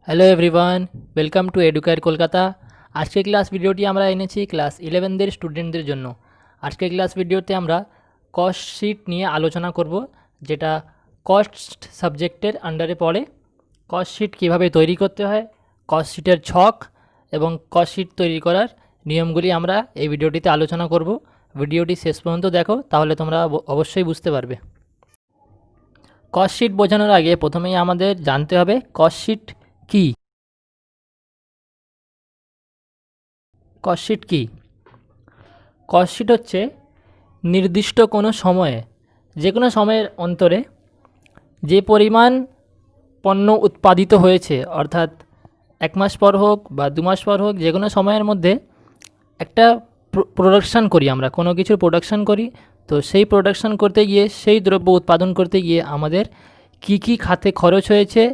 Hello everyone, welcome to educare Kolkata. আজকের class ভিডিওটি আমরা এনেছি ক্লাস 11দের স্টুডেন্টদের জন্য। আজকের ক্লাস ভিডিওতে আমরা কস্ট শিট নিয়ে আলোচনা করব, যেটা কস্ট সাবজেক্টের আন্ডারে পড়ে। কস্ট শিট কীভাবে তৈরি করতে হয়, কস্ট শিটের ছক এবং কস্ট শিট তৈরি করার নিয়মগুলি আমরা এই ভিডিওটিতে আলোচনা করব। ভিডিওটি শেষ পর্যন্ত দেখো, তাহলে তোমরা অবশ্যই বুঝতে পারবে। কস্ট শিট বোঝানোর আগে প্রথমেই আমাদের জানতে হবে কস্ট শিট কী। কস্ট শিট কী? কস্ট শিট হচ্ছে নির্দিষ্ট কোনো সময়ে, যে কোনো সময়ের অন্তরে যে পরিমাণ পণ্য উৎপাদিত হয়েছে, অর্থাৎ 1 মাস পর হোক বা 2 মাস পর হোক, যে কোনো সময়ের মধ্যে একটা প্রোডাকশান করি, আমরা কোনো কিছুর প্রোডাকশান করি। তো সেই প্রোডাকশান করতে গিয়ে, সেই দ্রব্য উৎপাদন করতে গিয়ে আমাদের কি খাতে খরচ হয়েছে,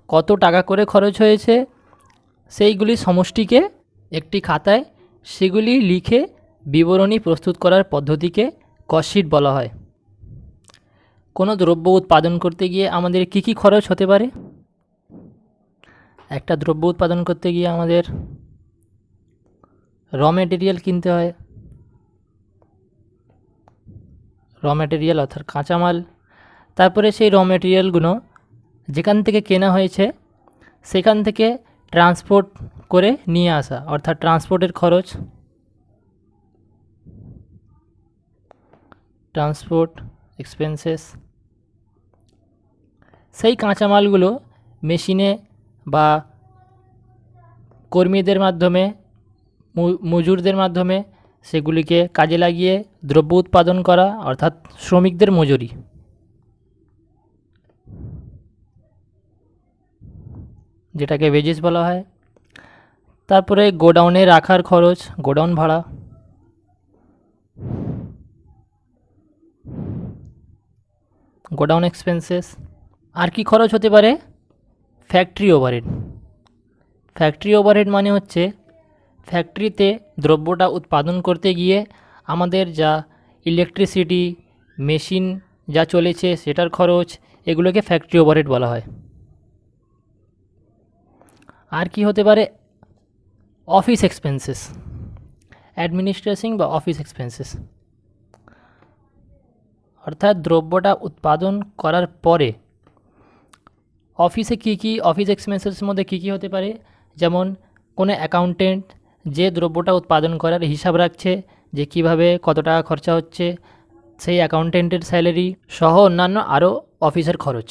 কত টাকা করে খরচ হয়েছে, সেইগুলি সমষ্টিকে একটি খাতায় সেগুলি লিখে বিবরণী প্রস্তুত করার পদ্ধতিকে কস্ট শিট বলা হয়। কোনো দ্রব্য উৎপাদন করতে গিয়ে আমাদের কি খরচ হতে পারে? একটা দ্রব্য উৎপাদন করতে গিয়ে আমাদের র মেটেরিয়াল কিনতে হয়, র মেটেরিয়াল অর্থাৎ কাঁচামাল। তারপরে সেই র মেটেরিয়ালগুলো যেখান থেকে কেনা হয়েছে সেখান থেকে ট্রান্সপোর্ট করে নিয়ে আসা, অর্থাৎ ট্রান্সপোর্টের খরচ, ট্রান্সপোর্ট এক্সপেন্সেস। সেই কাঁচামালগুলো মেশিনে বা কর্মীদের মাধ্যমে, মজুরদের মাধ্যমে সেগুলিকে কাজে লাগিয়ে দ্রব্য উৎপাদন করা, অর্থাৎ শ্রমিকদের মজুরি। যেটাকে ওয়েজেস বলা হয়। তারপরে গোডাউনে রাখার খরচ, গোডাউন ভাড়া। Godown expenses. আর কি খরচ হতে পারে? Factory overhead. ফ্যাক্টরি ওভারহেড মানে হচ্ছে ফ্যাক্টরিতে দ্রব্যটা উৎপাদন করতে গিয়ে আমাদের যা ইলেকট্রিসিটি, মেশিন যা চলেছে সেটার খরচ, এগুলোকে ফ্যাক্টরি ওভারহেড বলা হয়। আর কি হতে পারে? অফিস এক্সপেন্সেস, অ্যাডমিনিস্ট্রেশন বা অফিস এক্সপেন্সেস। অর্থাৎ দ্রব্যটা উৎপাদন করার পরে অফিসে অফিস এক্সপেন্সেসের মধ্যে কী হতে পারে? যেমন কোনো অ্যাকাউন্টেন্ট যে দ্রব্যটা উৎপাদন করার হিসাব রাখছে, যে কিভাবে কত টাকা খরচা হচ্ছে, সেই অ্যাকাউন্টেন্টের স্যালারি সহ অন্যান্য আরও অফিসের খরচ।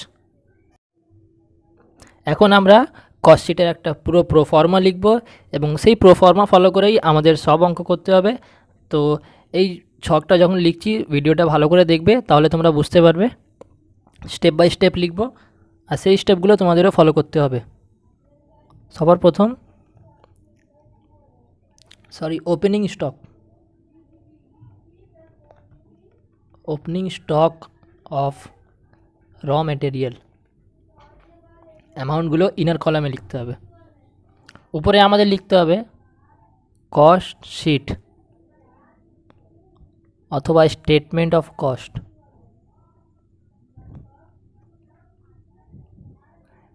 এখন আমরা কস্ট শিটের একটা পুরো প্রোফর্মা লিখব এবং সেই প্রোফর্মা ফলো করেই আমাদের সব অঙ্ক করতে হবে। তো এই ছকটা যখন লিখছি, ভিডিওটা ভালো করে দেখবে, তাহলে তোমরা বুঝতে পারবে। স্টেপ বাই স্টেপ লিখব, আর সেই স্টেপগুলো তোমাদেরও ফলো করতে হবে। সবার প্রথম opening stock of raw material অ্যামাউন্টগুলো ইনার কলামে লিখতে হবে। উপরে আমাদের লিখতে হবে কস্ট শিট অথবা statement of cost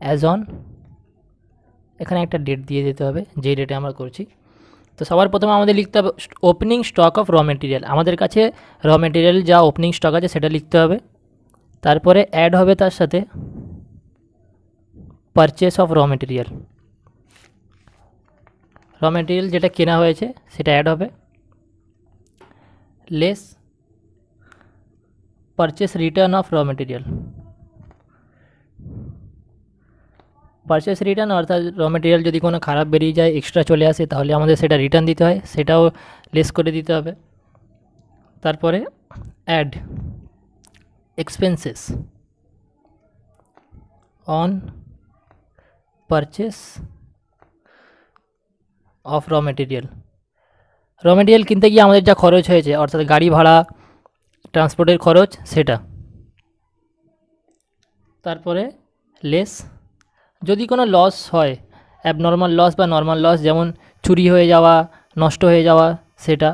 as on, এখানে একটা ডেট দিয়ে দিতে হবে, যেই ডেটে আমরা করছি। তো সবার প্রথমে আমাদের লিখতে হবে opening stock of raw material. আমাদের কাছে র মেটেরিয়াল যা ওপেনিং স্টক আছে সেটা লিখতে হবে। তারপরে অ্যাড হবে তার সাথে purchase of raw material. Raw material যেটা কেনা হয়েছে সেটা অ্যাড হবে, less purchase return of raw material. Purchase return অর্থাৎ র মেটেরিয়াল যদি কোনো খারাপ বেরিয়ে যায়, এক্সট্রা চলে আসে, তাহলে আমাদের সেটা রিটার্ন দিতে হয়, সেটাও লেস করে দিতে হবে। তারপরে add expenses on purchase of raw material. Raw material কিনতে গিয়ে আমাদের যা খরচ হয়েছে, অর্থাৎ গাড়ি ভাড়া, ট্রান্সপোর্টের খরচ, সেটা। তারপরে লেস যদি কোনো লস হয়, অ্যাবনর্মাল লস বা নর্মাল লস, যেমন চুরি হয়ে যাওয়া, নষ্ট হয়ে যাওয়া, সেটা।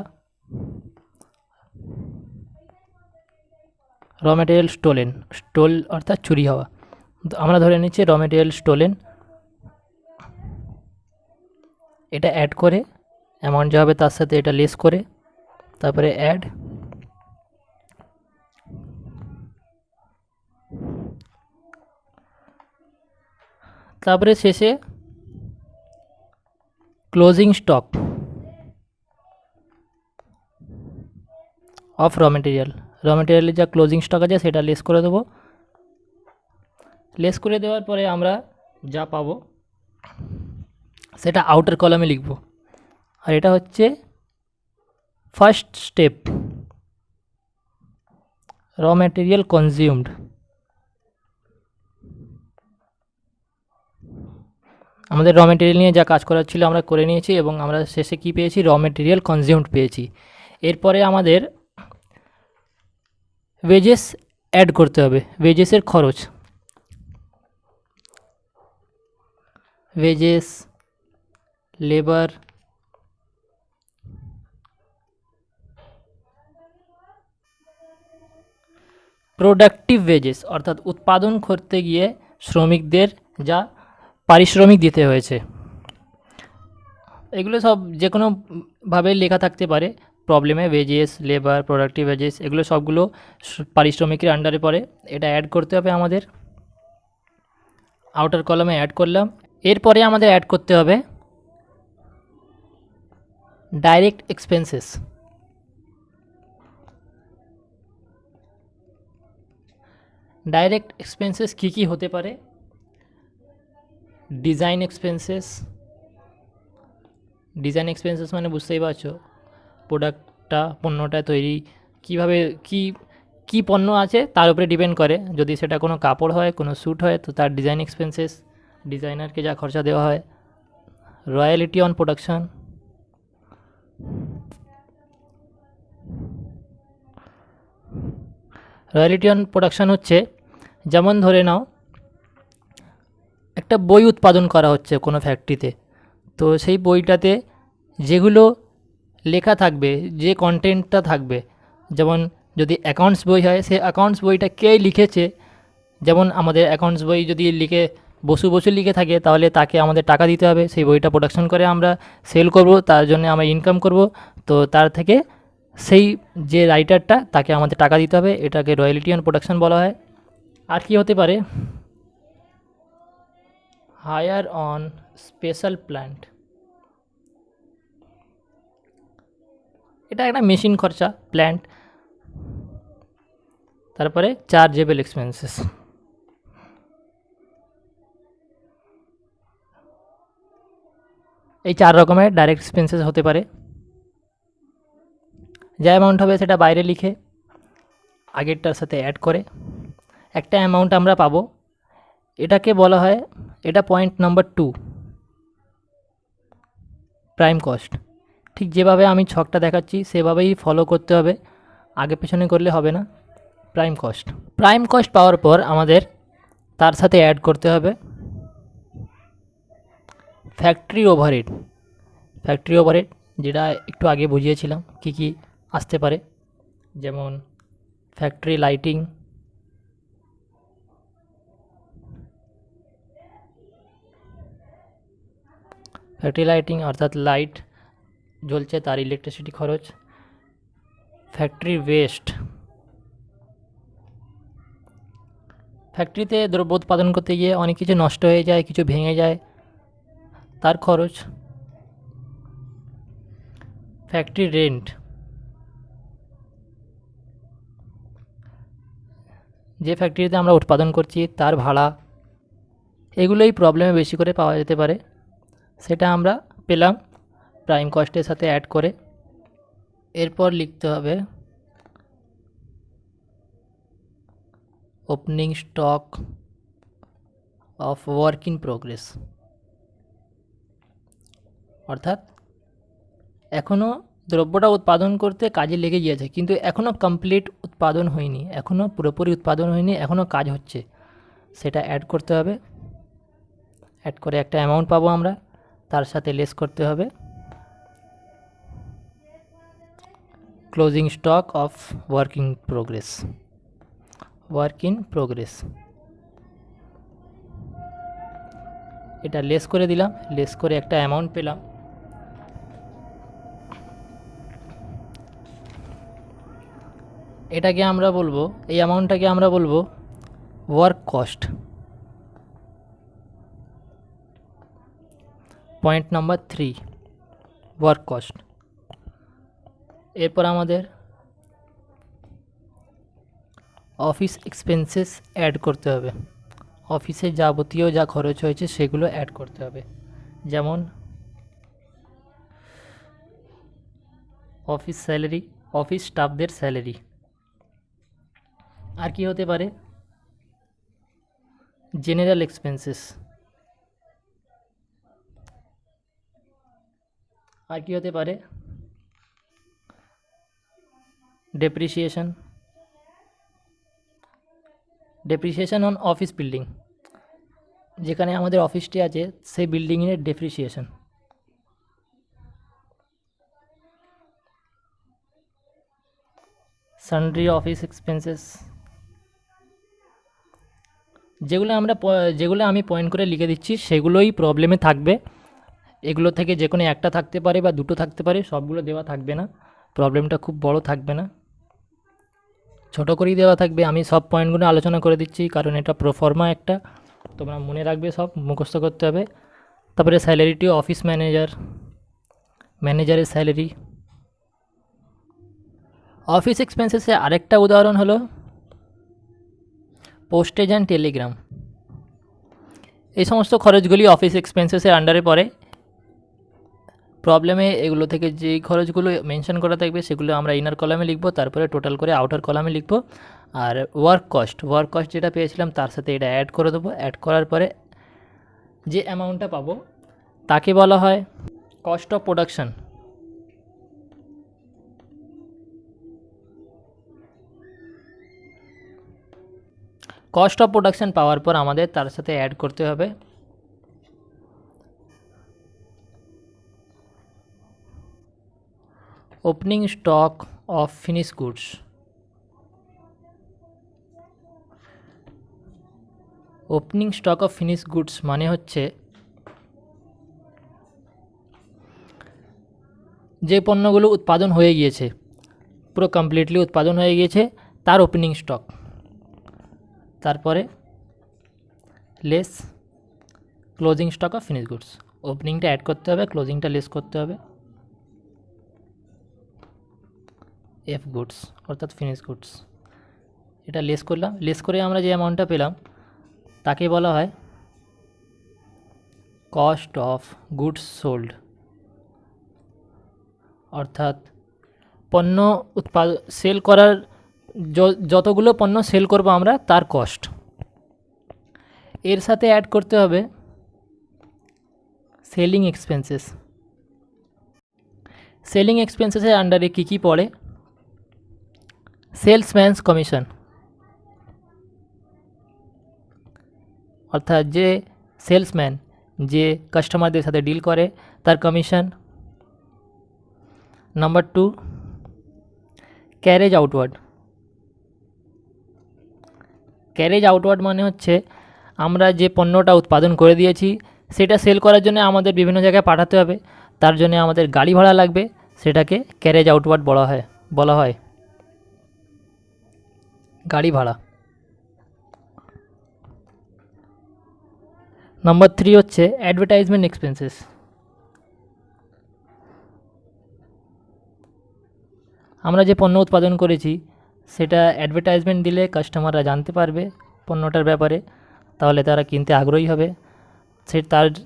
র মেটেরিয়াল স্টোল অর্থাৎ চুরি হওয়া, আমরা ধরে নিচ্ছি র মেটেরিয়াল স্টোলেন। এটা অ্যাড করে অ্যামাউন্ট যা হবে তার সাথে এটা লেস করে তারপরে অ্যাড, তারপরে শেষে ক্লোজিং স্টক অফ র মেটেরিয়ালের যা ক্লোজিং স্টক আছে সেটা লেস করে দেবো। লেস করে দেওয়ার পরে আমরা যা পাবো সেটা আউটার কলামে লিখব। আর এটা হচ্ছে ফার্স্ট স্টেপ, র মেটেরিয়াল কনজিউমড। আমাদের র মেটেরিয়াল নিয়ে যা কাজ করার ছিল আমরা করে নিয়েছি এবং আমরা শেষে কি পেয়েছি, র মেটেরিয়াল কনজিউমড পেয়েছি। এরপরে আমাদের ওয়েজেস অ্যাড করতে হবে, ওয়েজেসের খরচ, ওয়েজেস, লেবার, প্রোডাক্টিভ ওয়েজেস অর্থাৎ উৎপাদন করতে গিয়ে শ্রমিকদের যা পারিশ্রমিক দিতে হয়েছে। এগুলো সব যে কোনোভাবে লেখা থাকতে পারে প্রবলেমে, ওয়েজেস, লেবার, প্রোডাক্টিভ ওয়েজেস, এগুলো সবগুলো পারিশ্রমিকের আন্ডারে পড়ে। এটা অ্যাড করতে হবে আমাদের, আউটার কলামে অ্যাড করলাম। এরপরে আমাদের অ্যাড করতে হবে ডাইরেক্ট এক্সপেন্সেস। ডাইরেক্ট এক্সপেন্সেস কী কী হতে পারে, ডিজাইন এক্সপেন্সেস। ডিজাইন এক্সপেন্সেস মানে বুঝতেই পারছো, পণ্যটা তৈরি কীভাবে, কী পণ্য আছে তার উপরে ডিপেন্ড করে। যদি সেটা কোনো কাপড় হয়, কোনো স্যুট হয়, তো তার ডিজাইন এক্সপেন্সেস, ডিজাইনারকে যা খরচা দেওয়া হয়। Royalty on production, royalty on production হচ্ছে, যেমন ধরে নাও একটা বই উৎপাদন করা হচ্ছে কোনো ফ্যাক্টরিতে, তো সেই বইটাতে যেগুলো লেখা থাকবে, যে কন্টেন্টটা থাকবে, যেমন যদি অ্যাকাউন্টস বই হয়, সেই অ্যাকাউন্টস বইটা কে লিখেছে, যেমন আমাদের অ্যাকাউন্টস বই যদি লিখে বসু লিখে থাকে তাহলে তাকে আমাদের টাকা দিতে হবে। সেই বইটা প্রোডাকশন করে আমরা সেল করব, তার জন্য আমরা ইনকাম করব, তো তার থেকে সেই যে রাইটারটা তাকে আমাদের টাকা দিতে হবে, এটাকে রয়্যালিটি অন প্রোডাকশন বলা হয়। আর কি হতে পারে, হায়ার অন স্পেশাল প্ল্যান্ট, এটা একটা মেশিন খরচা, প্ল্যান্ট। তারপরে চার্জেবল এক্সপেন্সেস, এই 4 রকমের ডাইরেক্ট এক্সপেন্সেস হতে পারে। যা অ্যামাউন্ট হবে সেটা বাইরে লিখে আগেরটার সাথে অ্যাড করে একটা অ্যামাউন্ট আমরা পাবো। এটাকে বলা হয়, এটা পয়েন্ট নাম্বার 2, প্রাইম কস্ট। ঠিক যেভাবে আমি ছকটা দেখাচ্ছি সেভাবেই ফলো করতে হবে, আগে পেছনে করলে হবে না। প্রাইম কস্ট, প্রাইম কস্ট পাওয়ার পর আমাদের তার সাথে অ্যাড করতে হবে ফ্যাক্টরি ওভারহেড। ফ্যাক্টরি ওভারহেড যেটা একটু আগে বুঝিয়েছিলাম কি কি আসতে পারে, যেমন ফ্যাক্টরি লাইটিং, ফ্যাক্টরি লাইটিং অর্থাৎ লাইট জ্বলছে তার ইলেকট্রিসিটি খরচ। ফ্যাক্টরি ওয়েস্ট, ফ্যাক্টরিতে দ্রব্য উৎপাদন করতে গিয়ে অনেক কিছু নষ্ট হয়ে যায়, কিছু ভেঙে যায়, তার খরচ। ফ্যাক্টরি রেন্ট, যে ফ্যাক্টরিতে আমরা উৎপাদন করছি তার ভাড়া। এগুলোই প্রবলেমে বেশি করে পাওয়া যেতে পারে, সেটা আমরা পেলাম প্রাইম কস্টের সাথে অ্যাড করে। এরপর লিখতে হবে opening stock of work in progress, অর্থাৎ এখনও দ্রব্যটা উৎপাদন করতে কাজে লেগে গিয়েছে কিন্তু এখনও কমপ্লিট উৎপাদন হয়নি, এখনও পুরোপুরি উৎপাদন হয়নি, এখনও কাজ হচ্ছে, সেটা অ্যাড করতে হবে। অ্যাড করে একটা অ্যামাউন্ট পাবো আমরা, তার সাথে লেস করতে হবে closing stock of work in progress, work in progress. এটা লেস করে দিলাম, লেস করে একটা অ্যামাউন্ট পেলাম, এটাকে আমরা বলবো, এই অ্যামাউন্টটাকে আমরা বলবো work cost. Point number 3, work cost. এরপর আমাদের অফিস এক্সপেন্সেস অ্যাড করতে হবে। অফিসে যাবতীয় যা খরচ হয়েছে সেগুলো অ্যাড করতে হবে, যেমন অফিস স্যালারি, অফিস স্টাফদের স্যালারি। আর কি হতে পারে? General expenses. আর কি হতে পারে? Depreciation, depreciation on office building, যেখানে আমাদের অফিসটি আছে সেই বিল্ডিংয়ের ডেপ্রিসিয়েশন। সানড্রি office expenses. যেগুলো আমি পয়েন্ট করে লিখে দিচ্ছি সেগুলোই প্রবলেমে থাকবে। এগুলো থেকে যে কোনো একটা থাকতে পারে বা দুটো থাকতে পারে, সবগুলো দেওয়া থাকবে না। প্রবলেমটা খুব বড় থাকবে না, ছোটো করেই দেওয়া থাকবে। আমি সব পয়েন্টগুলো আলোচনা করে দিচ্ছি কারণ এটা প্রোফর্মা একটা, তোমরা মনে রাখবে, সব মুখস্থ করতে হবে। তারপরে স্যালারিটি অফিস ম্যানেজারের স্যালারি। অফিস এক্সপেন্সেসে আরেকটা উদাহরণ হলো পোস্টেজ অ্যান্ড টেলিগ্রাম। এই সমস্ত খরচগুলি অফিস এক্সপেন্সেসের আন্ডারে পড়ে। প্রবলেমে এগুলো থেকে যেই খরচগুলো মেনশন করা থাকবে সেগুলো আমরা ইনার কলামে লিখব, তারপরে টোটাল করে আউটার কলামে লিখব। আর ওয়ার্ক কস্ট যেটা পেয়েছিলাম তার সাথে এটা অ্যাড করে দেবো। অ্যাড করার পরে যে অ্যামাউন্টটা পাবো তাকে বলা হয় cost of production. Cost of production পাওয়ার পর আমাদের তার সাথে অ্যাড করতে হবে opening stock of finish goods. Opening stock of finish goods মানে হচ্ছে যে পণ্যগুলো উৎপাদন হয়ে গিয়েছে, পুরো কমপ্লিটলি উৎপাদন হয়ে গিয়েছে, তার ওপেনিং স্টক। তারপরে less closing stock of finish goods. ওপেনিংটা অ্যাড করতে হবে, ক্লোজিংটা লেস করতে হবে এফ গুডস অর্থাৎ ফিনিশ গুডস। এটা লেস করলাম, লেস করে আমরা যে অ্যামাউন্টটা পেলাম তাকে বলা হয় কস্ট অফ গুডস সোল্ড, অর্থাৎ পণ্য সেল করার যতগুলো পণ্য সেল করব আমরা তার কস্ট। এর সাথে অ্যাড করতে হবে সেলিং এক্সপেন্সেস। সেলিং এক্সপেন্সেসের আন্ডারে কী কী পড়ে? সেলসম্যানস কমিশন, অর্থাৎ যে সেলসম্যান যে কাস্টমারদের সাথে ডিল করে তার commission. Number 2, carriage outward. Carriage outward মানে হচ্ছে আমরা যে পণ্যটা উৎপাদন করে দিয়েছি সেটা সেল করার জন্য আমাদের বিভিন্ন জায়গায় পাঠাতে হবে, তার জন্য আমাদের গাড়ি ভাড়া লাগবে, সেটাকে ক্যারেজ আউটওয়ার্ড বলা হয় গাড়ি ভাড়া। নাম্বার 3 হচ্ছে অ্যাডভার্টাইজমেন্ট এক্সপেন্সেস। আমরা যে পণ্য উৎপাদন করেছি সেটা অ্যাডভার্টাইজমেন্ট দিলে কাস্টমাররা জানতে পারবে পণ্যটার ব্যাপারে, তাহলে তারা কিনতে আগ্রহী হবে।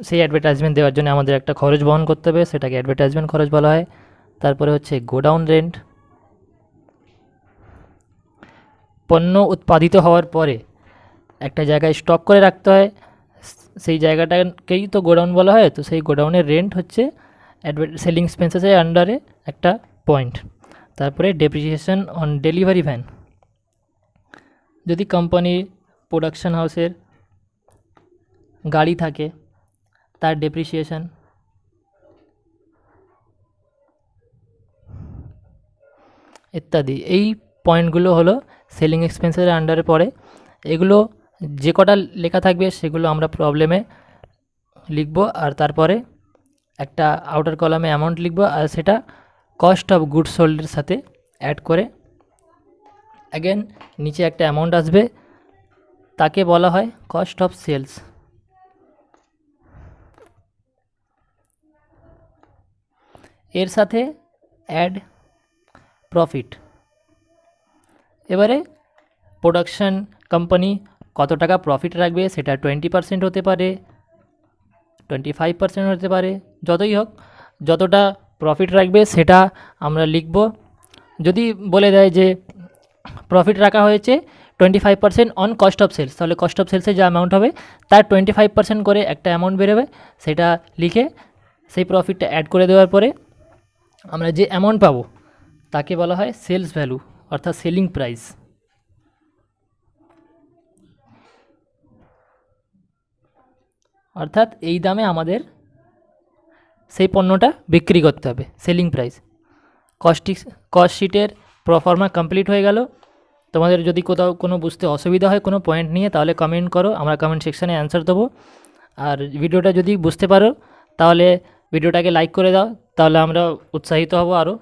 সেই অ্যাডভার্টাইজমেন্ট দেওয়ার জন্য আমাদের একটা খরচ বহন করতে হবে, সেটাকে অ্যাডভার্টাইজমেন্ট খরচ বলা হয়। তারপরে হচ্ছে গোডাউন রেন্ট। পণ্য উৎপাদিত হওয়ার পরে একটা জায়গায় স্টক করে রাখতে হয়, সেই জায়গাটাকেই তো গোডাউন বলা হয়। তো সেই গোডাউনের রেন্ট হচ্ছে সেলিং এক্সপেন্সেসের আন্ডারে একটা পয়েন্ট। তারপরে ডেপ্রিসিয়েশন অন ডেলিভারি ভ্যান, যদি কোম্পানির প্রোডাকশন হাউসের গাড়ি থাকে তার ডেপ্রিসিয়েশন। ইত্যাদি। এই পয়েন্টগুলো হলো সেলিং এক্সপেন্সের আন্ডারে পড়ে। এগুলো যে কটা লেখা থাকবে সেগুলো আমরা প্রবলেমে লিখব, আর তারপরে একটা আউটার কলামে অ্যামাউন্ট লিখব, আর সেটা কস্ট অফ গুডস সোল্ডের সাথে অ্যাড করে অ্যাগেন নিচে একটা অ্যামাউন্ট আসবে, তাকে বলা হয় কস্ট অফ সেলস। এর সাথে অ্যাড প্রফিট। এবারে প্রোডাকশন কোম্পানি কত টাকা প্রফিট রাখবে, সেটা 20% হতে পারে, 25% হতে পারে, যতই হোক যতটা প্রফিট রাখবে সেটা আমরা লিখব। যদি বলে দেয় যে প্রফিট রাখা হয়েছে 25% অন কস্ট অফ সেলস, তাহলে কস্ট অফ সেলসে যে অ্যামাউন্ট হবে তার 25% করে একটা অ্যামাউন্ট বেরোবে, সেটা লিখে সেই প্রফিটটা অ্যাড করে দেওয়ার পরে আমরা যে অ্যামাউন্ট পাবো তাকে বলা হয় সেলস ভ্যালু, অর্থাৎ সেলিং প্রাইস। অর্থাৎ এই দামে আমাদের সেই পণ্যটা বিক্রি করতে হবে, সেলিং প্রাইস। কস্ট শিটের প্রফর্মা কমপ্লিট হয়ে গেল। তোমাদের যদি কোথাও কোনো বুঝতে অসুবিধা হয় কোনো পয়েন্ট নিয়ে, তাহলে কমেন্ট করো, আমরা কমেন্ট সেকশানে অ্যান্সার দেবো। আর ভিডিওটা যদি বুঝতে পারো তাহলে ভিডিওটাকে লাইক করে দাও, তাহলে আমরা উৎসাহিত হব আরও।